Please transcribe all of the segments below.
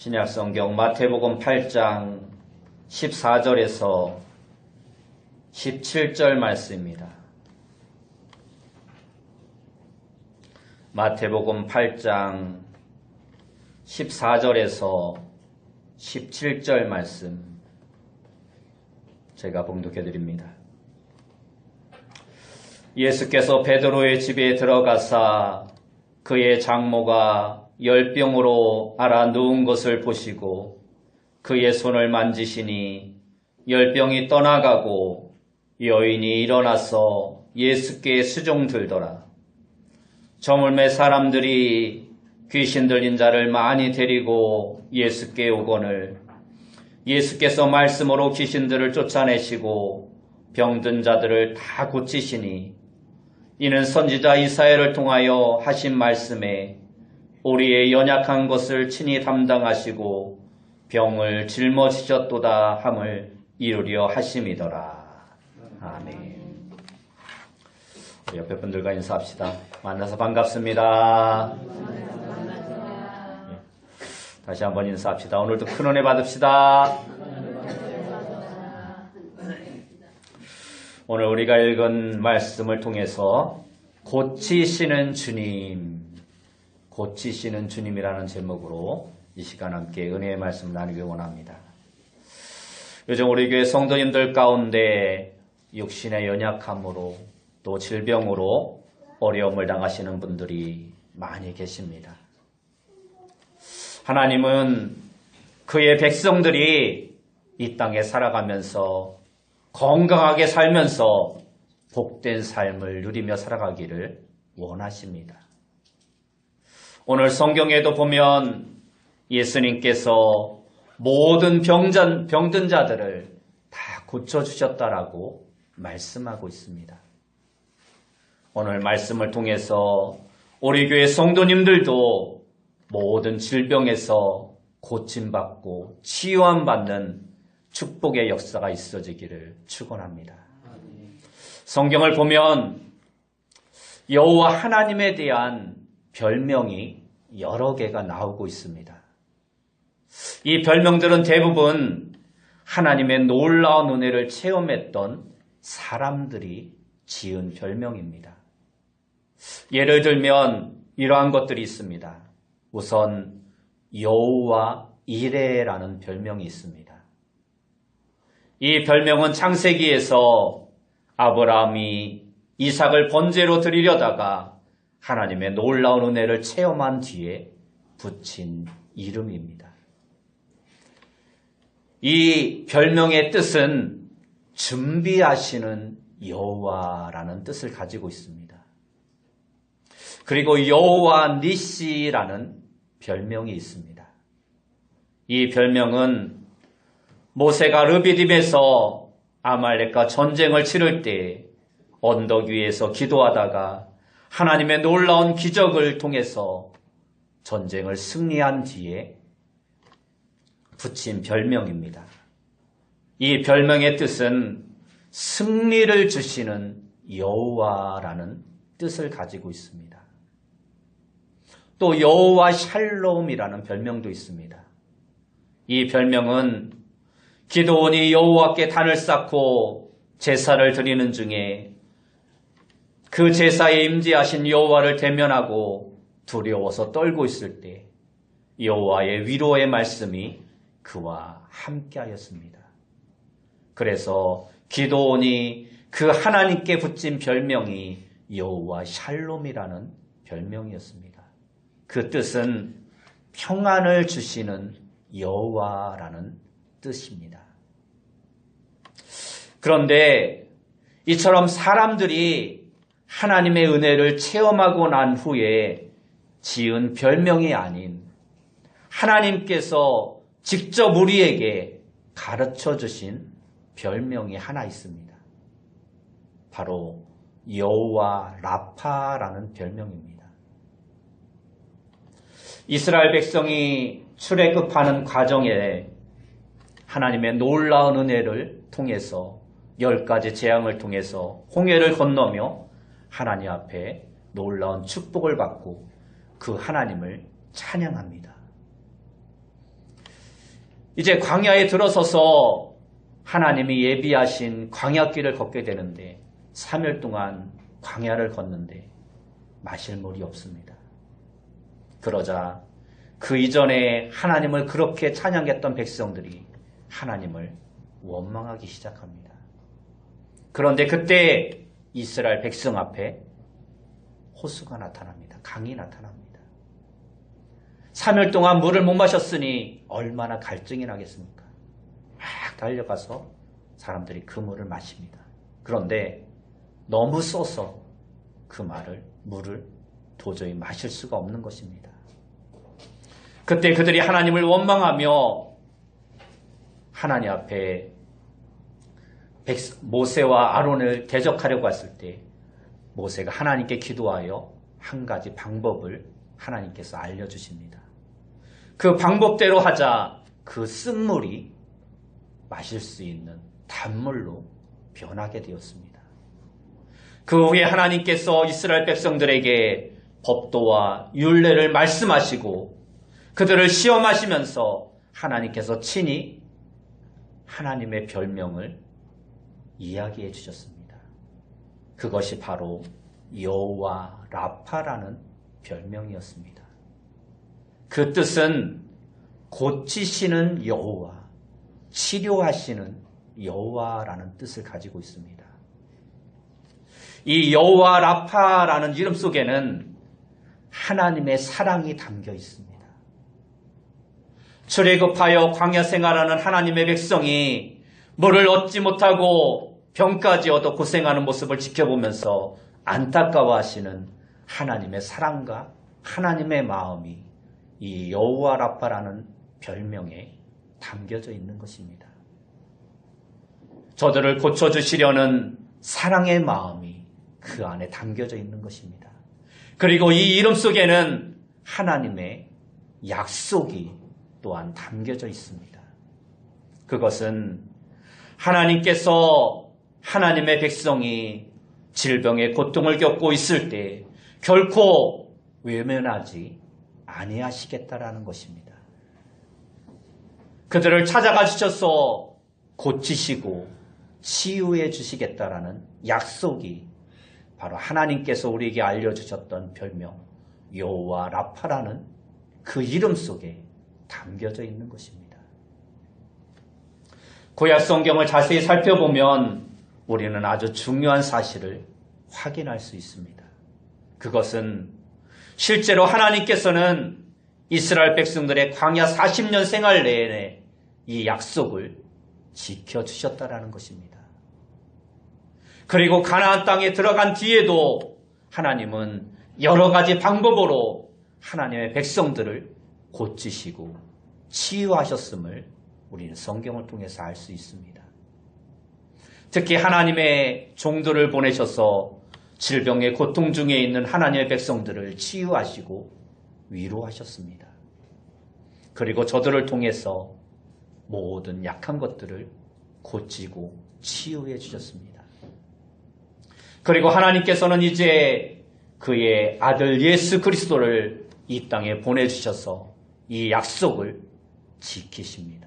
신약성경 마태복음 8장 14절에서 17절 말씀입니다. 마태복음 8장 14절에서 17절 말씀 제가 봉독해 드립니다. 예수께서 베드로의 집에 들어가사 그의 장모가 열병으로 앓아 누운 것을 보시고 그의 손을 만지시니 열병이 떠나가고 여인이 일어나서 예수께 수종들더라. 저물매 사람들이 귀신 들린 자를 많이 데리고 예수께 오거늘 예수께서 말씀으로 귀신들을 쫓아내시고 병든 자들을 다 고치시니 이는 선지자 이사야를 통하여 하신 말씀에 우리의 연약한 것을 친히 담당하시고 병을 짊어지셨도다 함을 이루려 하심이더라. 아멘. 우리 옆에 분들과 인사합시다. 만나서 반갑습니다. 다시 한번 인사합시다. 오늘도 큰 은혜 받읍시다. 오늘 우리가 읽은 말씀을 통해서 고치시는 주님, 고치시는 주님이라는 제목으로 이 시간 함께 은혜의 말씀을 나누기 원합니다. 요즘 우리 교회 성도님들 가운데 육신의 연약함으로 또 질병으로 어려움을 당하시는 분들이 많이 계십니다. 하나님은 그의 백성들이 이 땅에 살아가면서 건강하게 살면서 복된 삶을 누리며 살아가기를 원하십니다. 오늘 성경에도 보면 예수님께서 모든 병든 자들을 다 고쳐주셨다라고 말씀하고 있습니다. 오늘 말씀을 통해서 우리 교회 성도님들도 모든 질병에서 고침받고 치유함받는 축복의 역사가 있어지기를 축원합니다. 성경을 보면 여호와 하나님에 대한 별명이 여러 개가 나오고 있습니다. 이 별명들은 대부분 하나님의 놀라운 은혜를 체험했던 사람들이 지은 별명입니다. 예를 들면 이러한 것들이 있습니다. 우선 여호와 이레라는 별명이 있습니다. 이 별명은 창세기에서 아브라함이 이삭을 번제로 드리려다가 하나님의 놀라운 은혜를 체험한 뒤에 붙인 이름입니다. 이 별명의 뜻은 준비하시는 여호와라는 뜻을 가지고 있습니다. 그리고 여호와 니시라는 별명이 있습니다. 이 별명은 모세가 르비딤에서 아말렉과 전쟁을 치를 때 언덕 위에서 기도하다가 하나님의 놀라운 기적을 통해서 전쟁을 승리한 뒤에 붙인 별명입니다. 이 별명의 뜻은 승리를 주시는 여호와라는 뜻을 가지고 있습니다. 또 여호와 샬롬이라는 별명도 있습니다. 이 별명은 기드온이 여호와께 단을 쌓고 제사를 드리는 중에 그 제사에 임재하신 여호와를 대면하고 두려워서 떨고 있을 때 여호와의 위로의 말씀이 그와 함께하였습니다. 그래서 기드온이 그 하나님께 붙인 별명이 여호와 샬롬이라는 별명이었습니다. 그 뜻은 평안을 주시는 여호와라는 뜻입니다. 그런데 이처럼 사람들이 하나님의 은혜를 체험하고 난 후에 지은 별명이 아닌 하나님께서 직접 우리에게 가르쳐 주신 별명이 하나 있습니다. 바로 여호와 라파라는 별명입니다. 이스라엘 백성이 출애굽하는 과정에 하나님의 놀라운 은혜를 통해서 10가지 재앙을 통해서 홍해를 건너며 하나님 앞에 놀라운 축복을 받고 그 하나님을 찬양합니다. 이제 광야에 들어서서 하나님이 예비하신 광야길을 걷게 되는데 3일 동안 광야를 걷는데 마실 물이 없습니다. 그러자 그 이전에 하나님을 그렇게 찬양했던 백성들이 하나님을 원망하기 시작합니다. 그런데 그때 이스라엘 백성 앞에 호수가 나타납니다. 강이 나타납니다. 3일 동안 물을 못 마셨으니 얼마나 갈증이 나겠습니까? 막 달려가서 사람들이 그 물을 마십니다. 그런데 너무 써서 그 물을 도저히 마실 수가 없는 것입니다. 그때 그들이 하나님을 원망하며 하나님 앞에 모세와 아론을 대적하려고 했을 때 모세가 하나님께 기도하여 한 가지 방법을 하나님께서 알려주십니다. 그 방법대로 하자 그 쓴물이 마실 수 있는 단물로 변하게 되었습니다. 그 후에 하나님께서 이스라엘 백성들에게 법도와 율례를 말씀하시고 그들을 시험하시면서 하나님께서 친히 하나님의 별명을 이야기해 주셨습니다. 그것이 바로 여호와 라파라는 별명이었습니다. 그 뜻은 고치시는 여호와, 치료하시는 여호와라는 뜻을 가지고 있습니다. 이 여호와 라파라는 이름 속에는 하나님의 사랑이 담겨 있습니다. 출애굽하여 광야 생활하는 하나님의 백성이 물을 얻지 못하고 병까지 얻어 고생하는 모습을 지켜보면서 안타까워하시는 하나님의 사랑과 하나님의 마음이 이 여호와 라파라는 별명에 담겨져 있는 것입니다. 저들을 고쳐주시려는 사랑의 마음이 그 안에 담겨져 있는 것입니다. 그리고 이 이름 속에는 하나님의 약속이 또한 담겨져 있습니다. 그것은 하나님께서 하나님의 백성이 질병의 고통을 겪고 있을 때 결코 외면하지 아니하시겠다라는 것입니다. 그들을 찾아가 주셔서 고치시고 치유해 주시겠다라는 약속이 바로 하나님께서 우리에게 알려주셨던 별명 여호와 라파라는 그 이름 속에 담겨져 있는 것입니다. 구약 성경을 자세히 살펴보면 우리는 아주 중요한 사실을 확인할 수 있습니다. 그것은 실제로 하나님께서는 이스라엘 백성들의 광야 40년 생활 내내 이 약속을 지켜주셨다라는 것입니다. 그리고 가나안 땅에 들어간 뒤에도 하나님은 여러 가지 방법으로 하나님의 백성들을 고치시고 치유하셨음을 우리는 성경을 통해서 알 수 있습니다. 특히 하나님의 종들을 보내셔서 질병의 고통 중에 있는 하나님의 백성들을 치유하시고 위로하셨습니다. 그리고 저들을 통해서 모든 약한 것들을 고치고 치유해 주셨습니다. 그리고 하나님께서는 이제 그의 아들 예수 그리스도를 이 땅에 보내주셔서 이 약속을 지키십니다.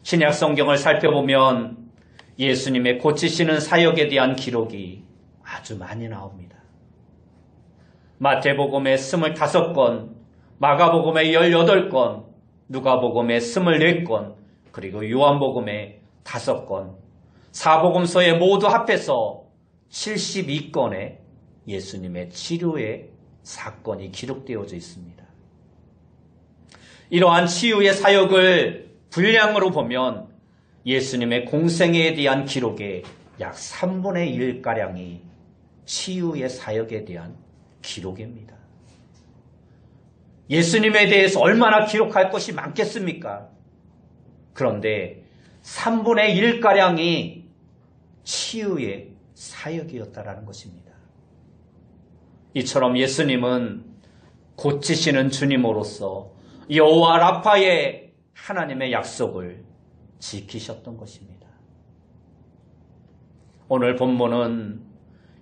신약 성경을 살펴보면 예수님의 고치시는 사역에 대한 기록이 아주 많이 나옵니다. 마태복음에 25건, 마가복음에 18건, 누가복음에 24건, 그리고 요한복음에 5건, 사복음서에 모두 합해서 72건의 예수님의 치료의 사건이 기록되어져 있습니다. 이러한 치유의 사역을 분량으로 보면 예수님의 공생애에 대한 기록의 약 3분의 1가량이 치유의 사역에 대한 기록입니다. 예수님에 대해서 얼마나 기록할 것이 많겠습니까? 그런데 3분의 1가량이 치유의 사역이었다라는 것입니다. 이처럼 예수님은 고치시는 주님으로서 여호와 라파의 하나님의 약속을 지키셨던 것입니다. 오늘 본문은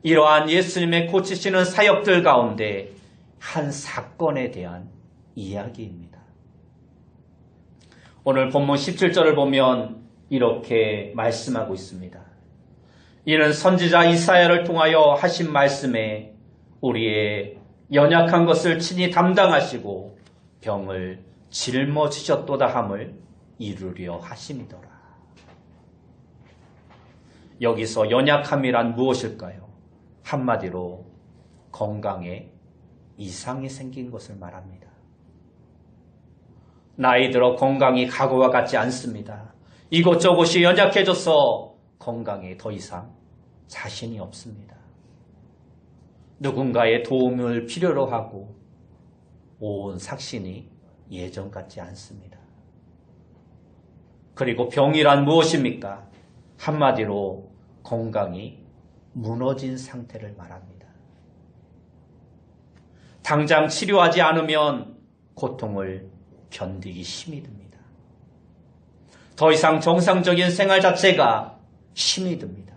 이러한 예수님의 고치시는 사역들 가운데 한 사건에 대한 이야기입니다. 오늘 본문 17절을 보면 이렇게 말씀하고 있습니다. 이는 선지자 이사야를 통하여 하신 말씀에 우리의 연약한 것을 친히 담당하시고 병을 짊어지셨도다 함을 이루려 하심이더라. 여기서 연약함이란 무엇일까요? 한마디로 건강에 이상이 생긴 것을 말합니다. 나이 들어 건강이 과거와 같지 않습니다. 이곳저곳이 연약해져서 건강에 더 이상 자신이 없습니다. 누군가의 도움을 필요로 하고 온 삭신이 예전 같지 않습니다. 그리고 병이란 무엇입니까? 한마디로 건강이 무너진 상태를 말합니다. 당장 치료하지 않으면 고통을 견디기 힘이 듭니다. 더 이상 정상적인 생활 자체가 힘이 듭니다.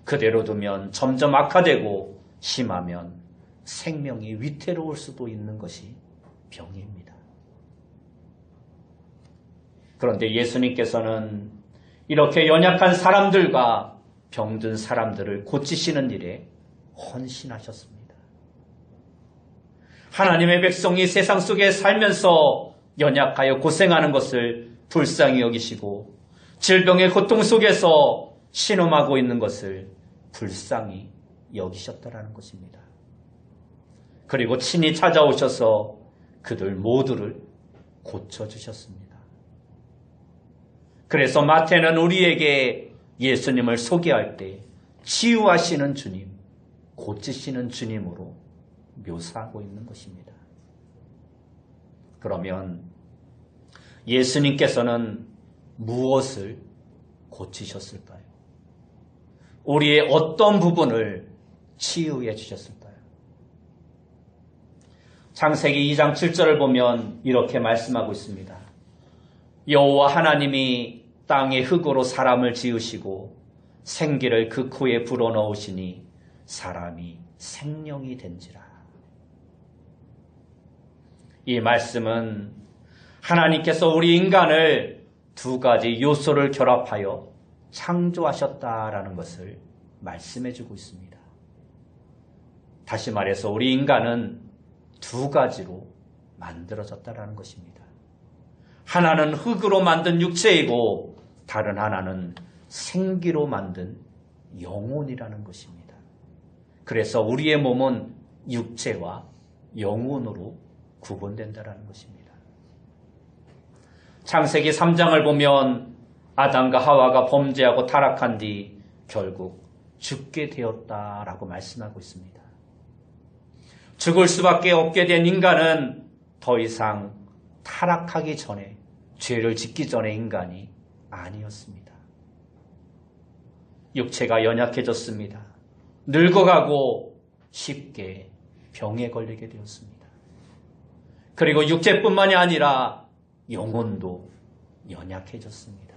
그대로 두면 점점 악화되고 심하면 생명이 위태로울 수도 있는 것이 병입니다. 그런데 예수님께서는 이렇게 연약한 사람들과 병든 사람들을 고치시는 일에 헌신하셨습니다. 하나님의 백성이 세상 속에 살면서 연약하여 고생하는 것을 불쌍히 여기시고 질병의 고통 속에서 신음하고 있는 것을 불쌍히 여기셨다라는 것입니다. 그리고 친히 찾아오셔서 그들 모두를 고쳐주셨습니다. 그래서 마태는 우리에게 예수님을 소개할 때 치유하시는 주님, 고치시는 주님으로 묘사하고 있는 것입니다. 그러면 예수님께서는 무엇을 고치셨을까요? 우리의 어떤 부분을 치유해 주셨을까요? 창세기 2장 7절을 보면 이렇게 말씀하고 있습니다. 여호와 하나님이 땅의 흙으로 사람을 지으시고 생기를 그 코에 불어넣으시니 사람이 생명이 된지라. 이 말씀은 하나님께서 우리 인간을 두 가지 요소를 결합하여 창조하셨다라는 것을 말씀해 주고 있습니다. 다시 말해서 우리 인간은 두 가지로 만들어졌다라는 것입니다. 하나는 흙으로 만든 육체이고 다른 하나는 생기로 만든 영혼이라는 것입니다. 그래서 우리의 몸은 육체와 영혼으로 구분된다는 것입니다. 창세기 3장을 보면 아담과 하와가 범죄하고 타락한 뒤 결국 죽게 되었다라고 말씀하고 있습니다. 죽을 수밖에 없게 된 인간은 더 이상 타락하기 전에, 죄를 짓기 전에 인간이 아니었습니다. 육체가 연약해졌습니다. 늙어가고 쉽게 병에 걸리게 되었습니다. 그리고 육체뿐만이 아니라 영혼도 연약해졌습니다.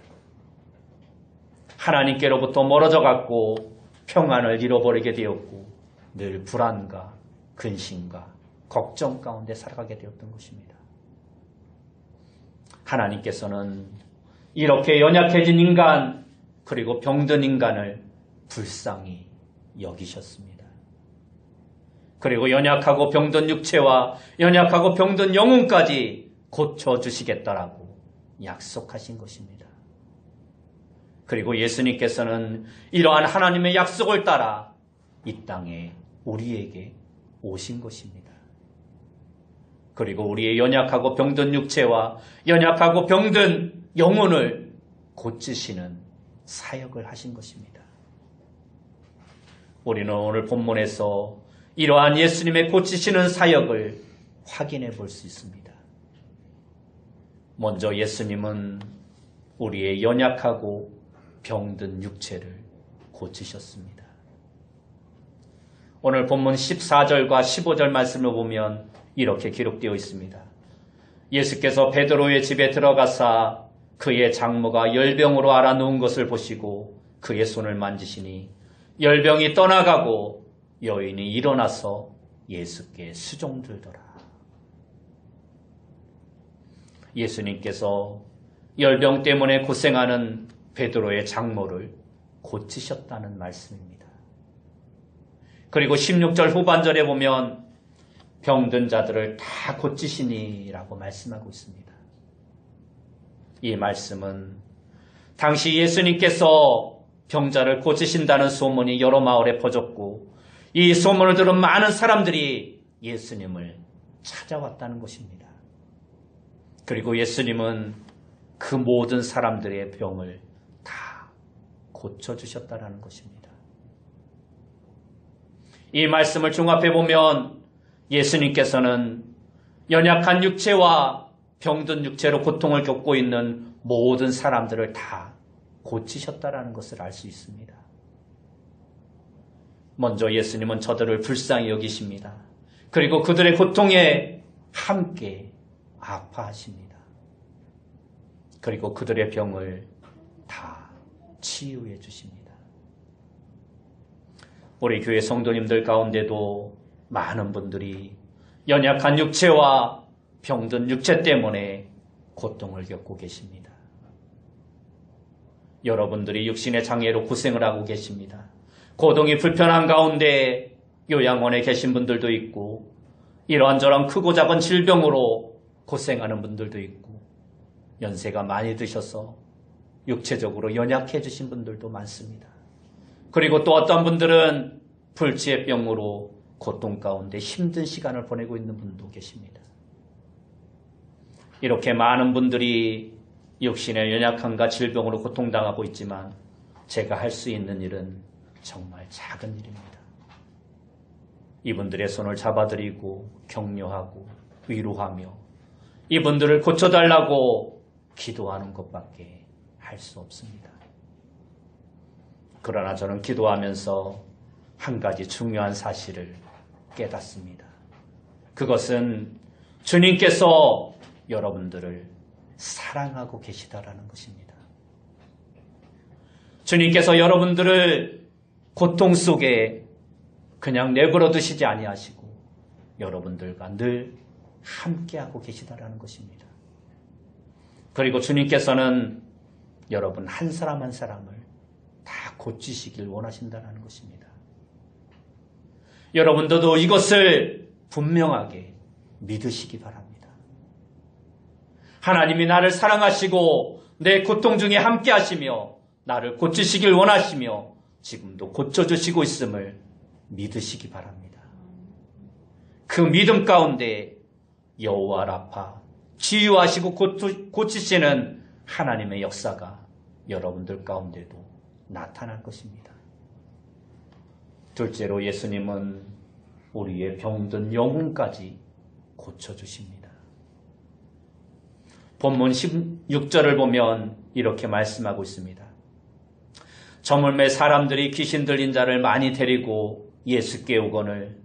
하나님께로부터 멀어져 갔고 평안을 잃어버리게 되었고 늘 불안과 근심과 걱정 가운데 살아가게 되었던 것입니다. 하나님께서는 이렇게 연약해진 인간 그리고 병든 인간을 불쌍히 여기셨습니다. 그리고 연약하고 병든 육체와 연약하고 병든 영혼까지 고쳐주시겠다라고 약속하신 것입니다. 그리고 예수님께서는 이러한 하나님의 약속을 따라 이 땅에 우리에게 오신 것입니다. 그리고 우리의 연약하고 병든 육체와 연약하고 병든 영혼을 고치시는 사역을 하신 것입니다. 우리는 오늘 본문에서 이러한 예수님의 고치시는 사역을 확인해 볼 수 있습니다. 먼저 예수님은 우리의 연약하고 병든 육체를 고치셨습니다. 오늘 본문 14절과 15절 말씀을 보면 이렇게 기록되어 있습니다. 예수께서 베드로의 집에 들어가사 그의 장모가 열병으로 앓아누운 것을 보시고 그의 손을 만지시니 열병이 떠나가고 여인이 일어나서 예수께 수종들더라. 예수님께서 열병 때문에 고생하는 베드로의 장모를 고치셨다는 말씀입니다. 그리고 16절 후반절에 보면 병든 자들을 다 고치시니라고 말씀하고 있습니다. 이 말씀은 당시 예수님께서 병자를 고치신다는 소문이 여러 마을에 퍼졌고 이 소문을 들은 많은 사람들이 예수님을 찾아왔다는 것입니다. 그리고 예수님은 그 모든 사람들의 병을 다 고쳐주셨다는 것입니다. 이 말씀을 종합해 보면 예수님께서는 연약한 육체와 병든 육체로 고통을 겪고 있는 모든 사람들을 다 고치셨다는 것을 알 수 있습니다. 먼저 예수님은 저들을 불쌍히 여기십니다. 그리고 그들의 고통에 함께 아파하십니다. 그리고 그들의 병을 다 치유해 주십니다. 우리 교회 성도님들 가운데도 많은 분들이 연약한 육체와 병든 육체 때문에 고통을 겪고 계십니다. 여러분들이 육신의 장애로 고생을 하고 계십니다. 고동이 불편한 가운데 요양원에 계신 분들도 있고 이러한저러한 크고 작은 질병으로 고생하는 분들도 있고 연세가 많이 드셔서 육체적으로 연약해지신 분들도 많습니다. 그리고 또 어떤 분들은 불치의 병으로 고통 가운데 힘든 시간을 보내고 있는 분도 계십니다. 이렇게 많은 분들이 육신의 연약함과 질병으로 고통당하고 있지만 제가 할 수 있는 일은 정말 작은 일입니다. 이분들의 손을 잡아드리고 격려하고 위로하며 이분들을 고쳐달라고 기도하는 것밖에 할 수 없습니다. 그러나 저는 기도하면서 한 가지 중요한 사실을 깨닫습니다. 그것은 주님께서 여러분들을 사랑하고 계시다라는 것입니다. 주님께서 여러분들을 고통 속에 그냥 내버려 두시지 아니하시고 여러분들과 늘 함께하고 계시다라는 것입니다. 그리고 주님께서는 여러분 한 사람 한 사람을 다 고치시길 원하신다는 것입니다. 여러분들도 이것을 분명하게 믿으시기 바랍니다. 하나님이 나를 사랑하시고 내 고통 중에 함께 하시며 나를 고치시길 원하시며 지금도 고쳐주시고 있음을 믿으시기 바랍니다. 그 믿음 가운데 여호와 라파 치유하시고 고치시는 하나님의 역사가 여러분들 가운데도 나타날 것입니다. 둘째로 예수님은 우리의 병든 영혼까지 고쳐주십니다. 본문 16절을 보면 이렇게 말씀하고 있습니다. 저물매 사람들이 귀신 들린 자를 많이 데리고 예수께 오거늘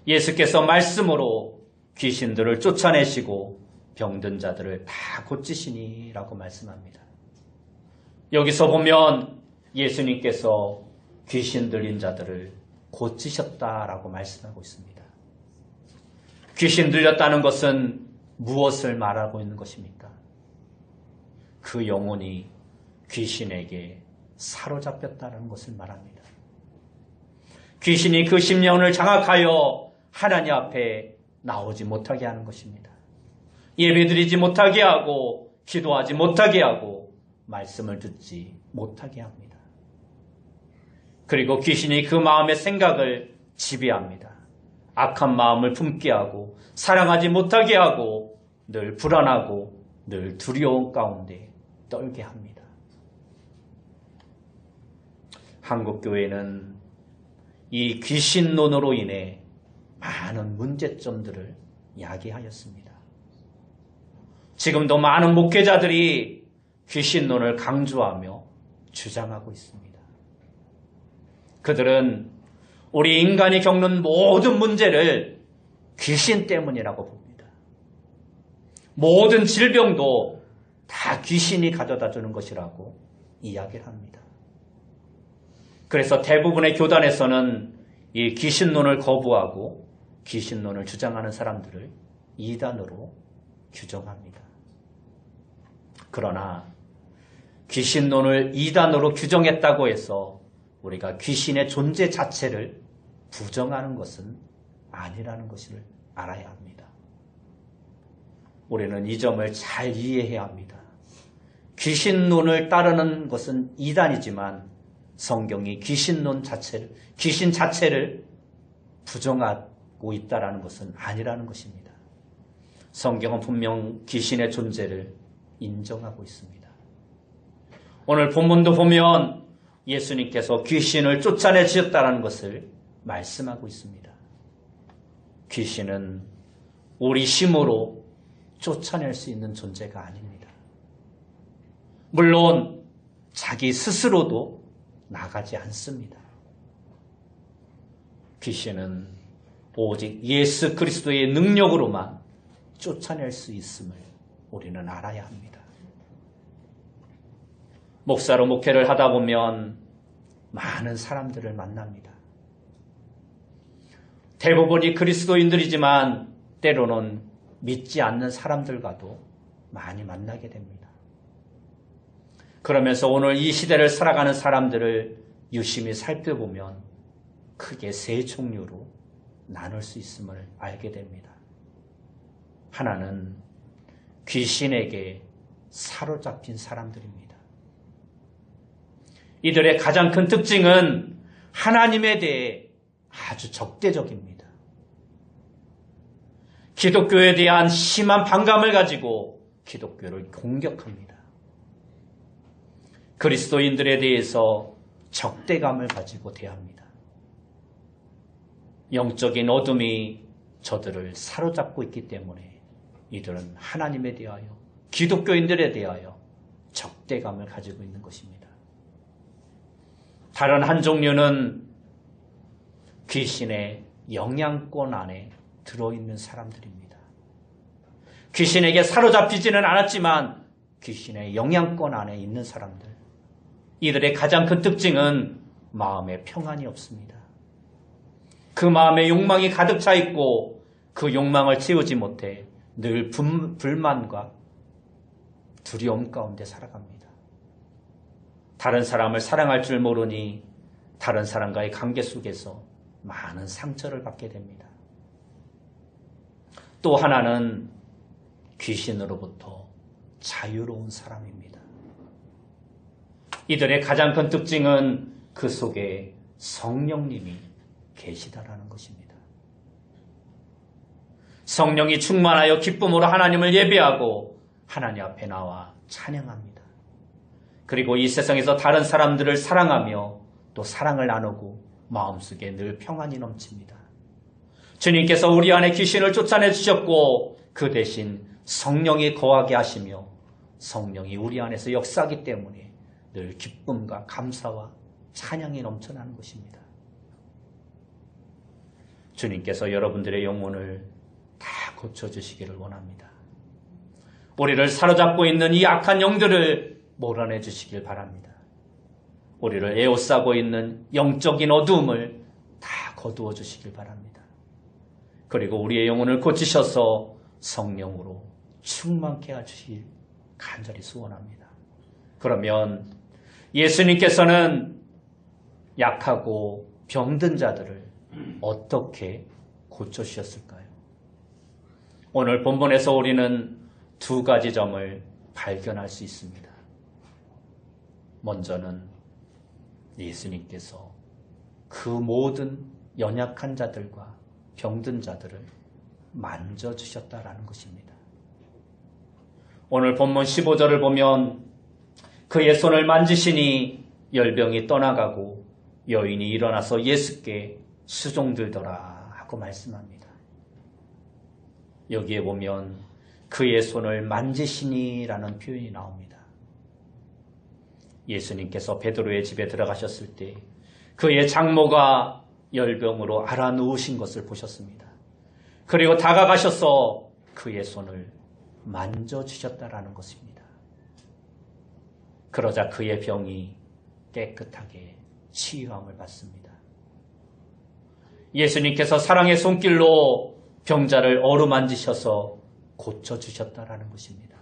예수께서 말씀으로 귀신들을 쫓아내시고 병든 자들을 다 고치시니라고 말씀합니다. 여기서 보면 예수님께서 귀신 들린 자들을 고치셨다라고 말씀하고 있습니다. 귀신 들렸다는 것은 무엇을 말하고 있는 것입니까? 그 영혼이 귀신에게 사로잡혔다는 것을 말합니다. 귀신이 그 심령을 장악하여 하나님 앞에 나오지 못하게 하는 것입니다. 예배드리지 못하게 하고 기도하지 못하게 하고 말씀을 듣지 못하게 합니다. 그리고 귀신이 그 마음의 생각을 지배합니다. 악한 마음을 품게 하고 사랑하지 못하게 하고 늘 불안하고 늘 두려움 가운데 떨게 합니다. 한국교회는 이 귀신론으로 인해 많은 문제점들을 야기하였습니다. 지금도 많은 목회자들이 귀신론을 강조하며 주장하고 있습니다. 그들은 우리 인간이 겪는 모든 문제를 귀신 때문이라고 봅니다. 모든 질병도 다 귀신이 가져다 주는 것이라고 이야기를 합니다. 그래서 대부분의 교단에서는 이 귀신론을 거부하고 귀신론을 주장하는 사람들을 이단으로 규정합니다. 그러나 귀신론을 이단으로 규정했다고 해서 우리가 귀신의 존재 자체를 부정하는 것은 아니라는 것을 알아야 합니다. 우리는 이 점을 잘 이해해야 합니다. 귀신론을 따르는 것은 이단이지만 성경이 귀신 자체를 부정하고 있다는 것은 아니라는 것입니다. 성경은 분명 귀신의 존재를 인정하고 있습니다. 오늘 본문도 보면 예수님께서 귀신을 쫓아내 주셨다는 것을 말씀하고 있습니다. 귀신은 우리 힘으로 쫓아낼 수 있는 존재가 아닙니다. 물론 자기 스스로도 나가지 않습니다. 귀신은 오직 예수 그리스도의 능력으로만 쫓아낼 수 있음을 우리는 알아야 합니다. 목사로 목회를 하다 보면 많은 사람들을 만납니다. 대부분이 그리스도인들이지만 때로는 믿지 않는 사람들과도 많이 만나게 됩니다. 그러면서 오늘 이 시대를 살아가는 사람들을 유심히 살펴보면 크게 세 종류로 나눌 수 있음을 알게 됩니다. 하나는 귀신에게 사로잡힌 사람들입니다. 이들의 가장 큰 특징은 하나님에 대해 아주 적대적입니다. 기독교에 대한 심한 반감을 가지고 기독교를 공격합니다. 그리스도인들에 대해서 적대감을 가지고 대합니다. 영적인 어둠이 저들을 사로잡고 있기 때문에 이들은 하나님에 대하여, 기독교인들에 대하여 적대감을 가지고 있는 것입니다. 다른 한 종류는 귀신의 영향권 안에 들어있는 사람들입니다. 귀신에게 사로잡히지는 않았지만 귀신의 영향권 안에 있는 사람들. 이들의 가장 큰 특징은 마음에 평안이 없습니다. 그 마음에 욕망이 가득 차 있고 그 욕망을 채우지 못해 늘 불만과 두려움 가운데 살아갑니다. 다른 사람을 사랑할 줄 모르니 다른 사람과의 관계 속에서 많은 상처를 받게 됩니다. 또 하나는 귀신으로부터 자유로운 사람입니다. 이들의 가장 큰 특징은 그 속에 성령님이 계시다라는 것입니다. 성령이 충만하여 기쁨으로 하나님을 예배하고 하나님 앞에 나와 찬양합니다. 그리고 이 세상에서 다른 사람들을 사랑하며 또 사랑을 나누고 마음속에 늘 평안이 넘칩니다. 주님께서 우리 안에 귀신을 쫓아내 주셨고 그 대신 성령이 거하게 하시며 성령이 우리 안에서 역사하기 때문에 늘 기쁨과 감사와 찬양이 넘쳐나는 것입니다. 주님께서 여러분들의 영혼을 다 고쳐주시기를 원합니다. 우리를 사로잡고 있는 이 악한 영들을 몰아내 주시길 바랍니다. 우리를 에워싸고 있는 영적인 어두움을 다 거두어 주시길 바랍니다. 그리고 우리의 영혼을 고치셔서 성령으로 충만케 해주시길 간절히 소원합니다. 그러면 예수님께서는 약하고 병든 자들을 어떻게 고쳐주셨을까요? 오늘 본문에서 우리는 두 가지 점을 발견할 수 있습니다. 먼저는 예수님께서 그 모든 연약한 자들과 병든 자들을 만져주셨다라는 것입니다. 오늘 본문 15절을 보면 그의 손을 만지시니 열병이 떠나가고 여인이 일어나서 예수께 수종들더라 하고 말씀합니다. 여기에 보면 그의 손을 만지시니라는 표현이 나옵니다. 예수님께서 베드로의 집에 들어가셨을 때 그의 장모가 열병으로 앓아누우신 것을 보셨습니다. 그리고 다가가셔서 그의 손을 만져주셨다라는 것입니다. 그러자 그의 병이 깨끗하게 치유함을 받습니다. 예수님께서 사랑의 손길로 병자를 어루만지셔서 고쳐주셨다라는 것입니다.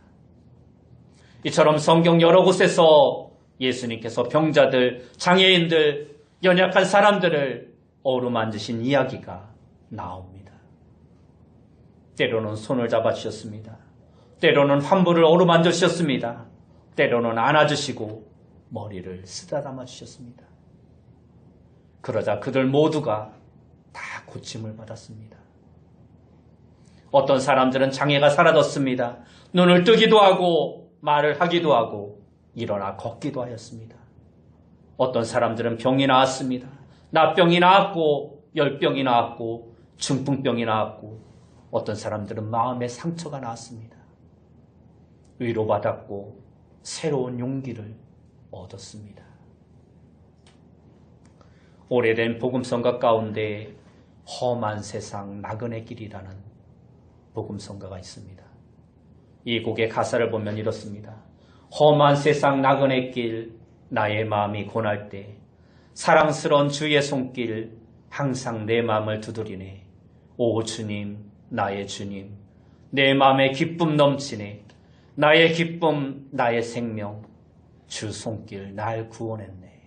이처럼 성경 여러 곳에서 예수님께서 병자들, 장애인들, 연약한 사람들을 어루만지신 이야기가 나옵니다. 때로는 손을 잡아주셨습니다. 때로는 환부를 어루만져 주셨습니다. 때로는 안아주시고 머리를 쓰다듬어 주셨습니다. 그러자 그들 모두가 다 고침을 받았습니다. 어떤 사람들은 장애가 사라졌습니다. 눈을 뜨기도 하고 말을 하기도 하고 일어나 걷기도 하였습니다. 어떤 사람들은 병이 나았습니다. 납병이 나았고 열병이 나았고 중풍병이 나았고 어떤 사람들은 마음의 상처가 나았습니다. 위로받았고 새로운 용기를 얻었습니다. 오래된 복음성가 가운데 험한 세상 나그네 길이라는 복음성가가 있습니다. 이 곡의 가사를 보면 이렇습니다. 험한 세상 나그네 길 나의 마음이 고날 때 사랑스러운 주의 손길 항상 내 마음을 두드리네. 오 주님 나의 주님 내 마음에 기쁨 넘치네. 나의 기쁨 나의 생명 주 손길 날 구원했네.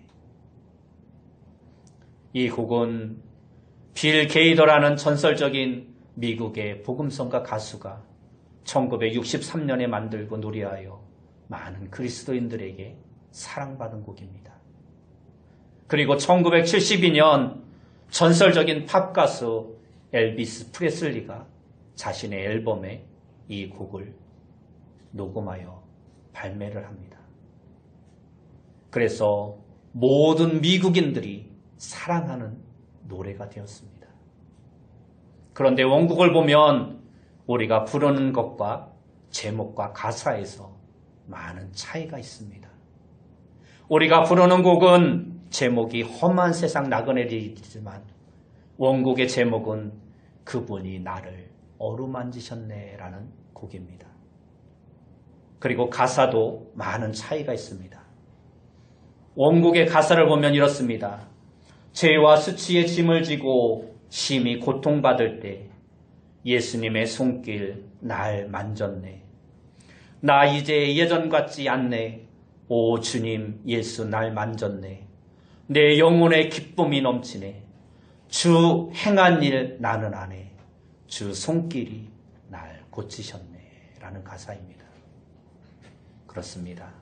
이 곡은 빌 게이더라는 전설적인 미국의 복음성가 가수가 1963년에 만들고 노래하여 많은 그리스도인들에게 사랑받은 곡입니다. 그리고 1972년 전설적인 팝 가수 엘비스 프레슬리가 자신의 앨범에 이 곡을 녹음하여 발매를 합니다. 그래서 모든 미국인들이 사랑하는 노래가 되었습니다. 그런데 원곡을 보면 우리가 부르는 것과 제목과 가사에서 많은 차이가 있습니다. 우리가 부르는 곡은 제목이 험한 세상 나그네이지만 원곡의 제목은 그분이 나를 어루만지셨네라는 곡입니다. 그리고 가사도 많은 차이가 있습니다. 원곡의 가사를 보면 이렇습니다. 죄와 수치의 짐을 지고 심히 고통받을 때 예수님의 손길 날 만졌네. 나 이제 예전 같지 않네. 오 주님 예수 날 만졌네. 내 영혼에 기쁨이 넘치네. 주 행한 일 나는 안 해. 주 손길이 날 고치셨네. 라는 가사입니다. 그렇습니다.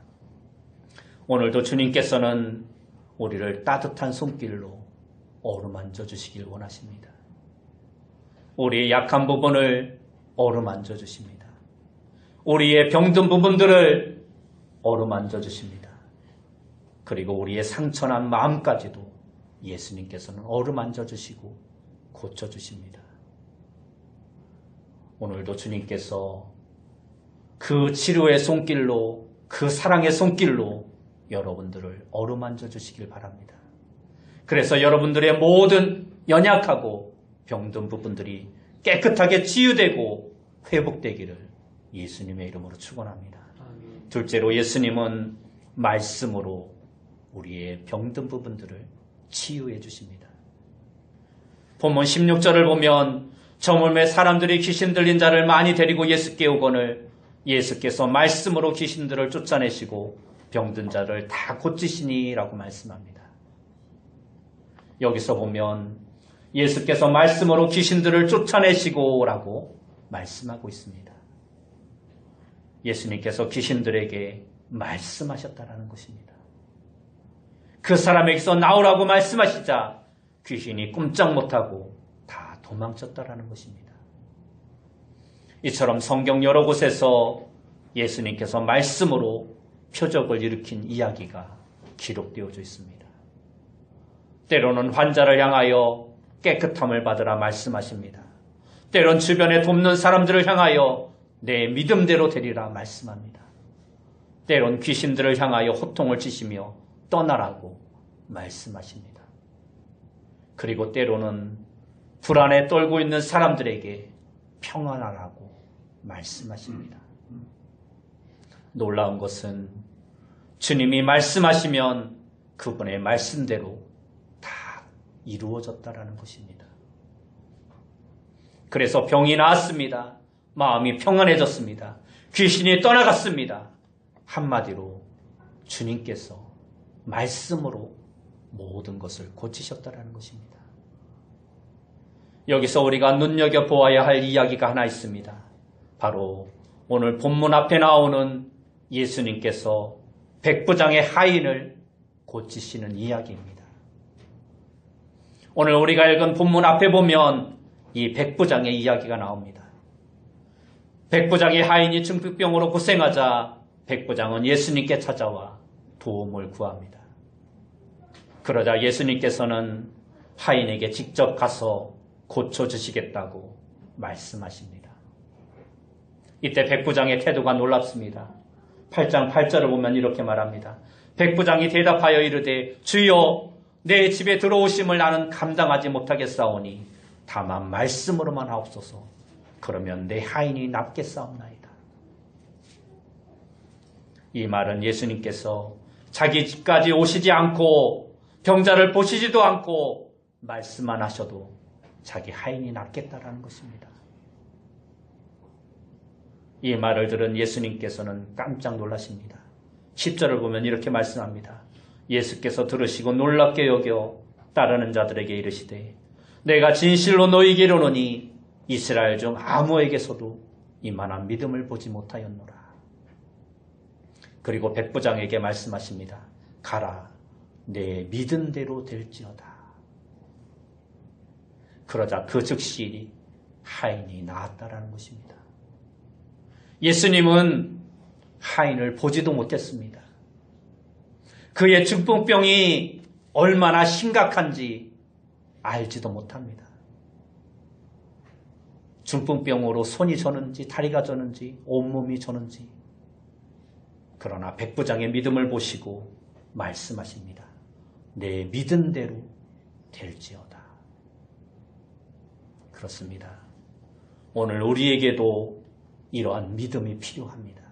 오늘도 주님께서는 우리를 따뜻한 손길로 어루만져 주시길 원하십니다. 우리의 약한 부분을 어루만져 주십니다. 우리의 병든 부분들을 어루만져 주십니다. 그리고 우리의 상처난 마음까지도 예수님께서는 어루만져 주시고 고쳐 주십니다. 오늘도 주님께서 그 치료의 손길로, 그 사랑의 손길로 여러분들을 어루만져 주시길 바랍니다. 그래서 여러분들의 모든 연약하고 병든 부분들이 깨끗하게 치유되고 회복되기를 예수님의 이름으로 축원합니다. 둘째로 예수님은 말씀으로 우리의 병든 부분들을 치유해 주십니다. 본문 16절을 보면 저물매 사람들이 귀신 들린 자를 많이 데리고 예수께 오거늘 예수께서 말씀으로 귀신들을 쫓아내시고 병든 자를 다 고치시니라고 말씀합니다. 여기서 보면 예수께서 말씀으로 귀신들을 쫓아내시고라고 말씀하고 있습니다. 예수님께서 귀신들에게 말씀하셨다라는 것입니다. 그 사람에게서 나오라고 말씀하시자 귀신이 꼼짝 못하고 다 도망쳤다라는 것입니다. 이처럼 성경 여러 곳에서 예수님께서 말씀으로 표적을 일으킨 이야기가 기록되어져 있습니다. 때로는 환자를 향하여 깨끗함을 받으라 말씀하십니다. 때론 주변에 돕는 사람들을 향하여 내 믿음대로 되리라 말씀합니다. 때론 귀신들을 향하여 호통을 치시며 떠나라고 말씀하십니다. 그리고 때로는 불안에 떨고 있는 사람들에게 평안하라고 말씀하십니다. 놀라운 것은 주님이 말씀하시면 그분의 말씀대로 다 이루어졌다라는 것입니다. 그래서 병이 나았습니다. 마음이 평안해졌습니다. 귀신이 떠나갔습니다. 한마디로 주님께서 말씀으로 모든 것을 고치셨다라는 것입니다. 여기서 우리가 눈여겨보아야 할 이야기가 하나 있습니다. 바로 오늘 본문 앞에 나오는 예수님께서 백부장의 하인을 고치시는 이야기입니다. 오늘 우리가 읽은 본문 앞에 보면 이 백부장의 이야기가 나옵니다. 백부장의 하인이 중풍병으로 고생하자 백부장은 예수님께 찾아와 도움을 구합니다. 그러자 예수님께서는 하인에게 직접 가서 고쳐주시겠다고 말씀하십니다. 이때 백부장의 태도가 놀랍습니다. 8장 8절을 보면 이렇게 말합니다. 백부장이 대답하여 이르되 주여 내 집에 들어오심을 나는 감당하지 못하겠사오니 다만 말씀으로만 하옵소서. 그러면 내 하인이 낫겠사옵나이다. 이 말은 예수님께서 자기 집까지 오시지 않고 병자를 보시지도 않고 말씀만 하셔도 자기 하인이 낫겠다라는 것입니다. 이 말을 들은 예수님께서는 깜짝 놀라십니다. 10절을 보면 이렇게 말씀합니다. 예수께서 들으시고 놀랍게 여겨 따르는 자들에게 이르시되 내가 진실로 너희에게 이르노니 이스라엘 중 아무에게서도 이만한 믿음을 보지 못하였노라. 그리고 백부장에게 말씀하십니다. 가라, 내 믿은 대로 될지어다. 그러자 그 즉시 하인이 나았다라는 것입니다. 예수님은 하인을 보지도 못했습니다. 그의 중풍병이 얼마나 심각한지 알지도 못합니다. 중풍병으로 손이 저는지 다리가 저는지 온몸이 저는지. 그러나 백부장의 믿음을 보시고 말씀하십니다. 내 믿은 대로 될지어다. 그렇습니다. 오늘 우리에게도 이러한 믿음이 필요합니다.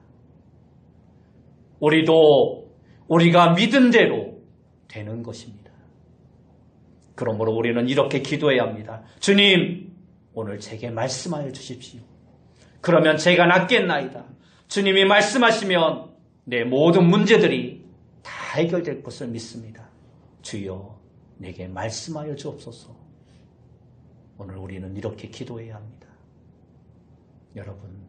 우리도 우리가 믿은 대로 되는 것입니다. 그러므로 우리는 이렇게 기도해야 합니다. 주님, 오늘 제게 말씀하여 주십시오. 그러면 제가 낫겠나이다. 주님이 말씀하시면 내 모든 문제들이 다 해결될 것을 믿습니다. 주여, 내게 말씀하여 주옵소서. 오늘 우리는 이렇게 기도해야 합니다. 여러분,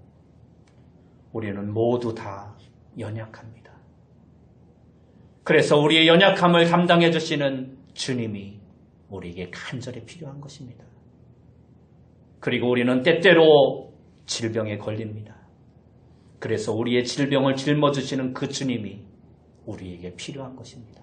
우리는 모두 다 연약합니다. 그래서 우리의 연약함을 담당해 주시는 주님이 우리에게 간절히 필요한 것입니다. 그리고 우리는 때때로 질병에 걸립니다. 그래서 우리의 질병을 짊어지시는 그 주님이 우리에게 필요한 것입니다.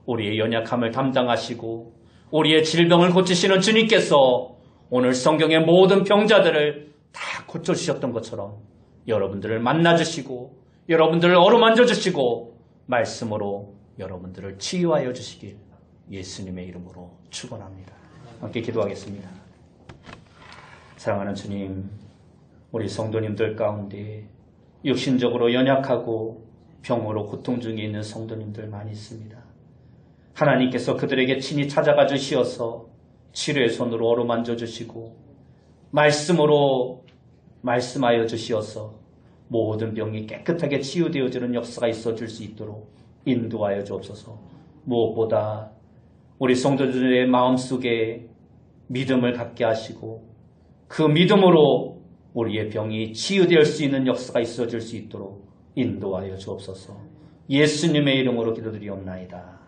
우리의 연약함을 담당하시고 우리의 질병을 고치시는 주님께서 오늘 성경의 모든 병자들을 다 고쳐주셨던 것처럼 여러분들을 만나주시고 여러분들을 어루만져 주시고 말씀으로 여러분들을 치유하여 주시길 예수님의 이름으로 축원합니다. 함께 기도하겠습니다. 사랑하는 주님, 우리 성도님들 가운데 육신적으로 연약하고 병으로 고통 중에 있는 성도님들 많이 있습니다. 하나님께서 그들에게 친히 찾아가 주시어서 치료의 손으로 어루만져 주시고 말씀으로 말씀하여 주시어서 모든 병이 깨끗하게 치유되어지는 역사가 있어질 수 있도록 인도하여 주옵소서. 무엇보다 우리 성도들의 마음속에 믿음을 갖게 하시고 그 믿음으로 우리의 병이 치유될 수 있는 역사가 있어질 수 있도록 인도하여 주옵소서. 예수님의 이름으로 기도드리옵나이다.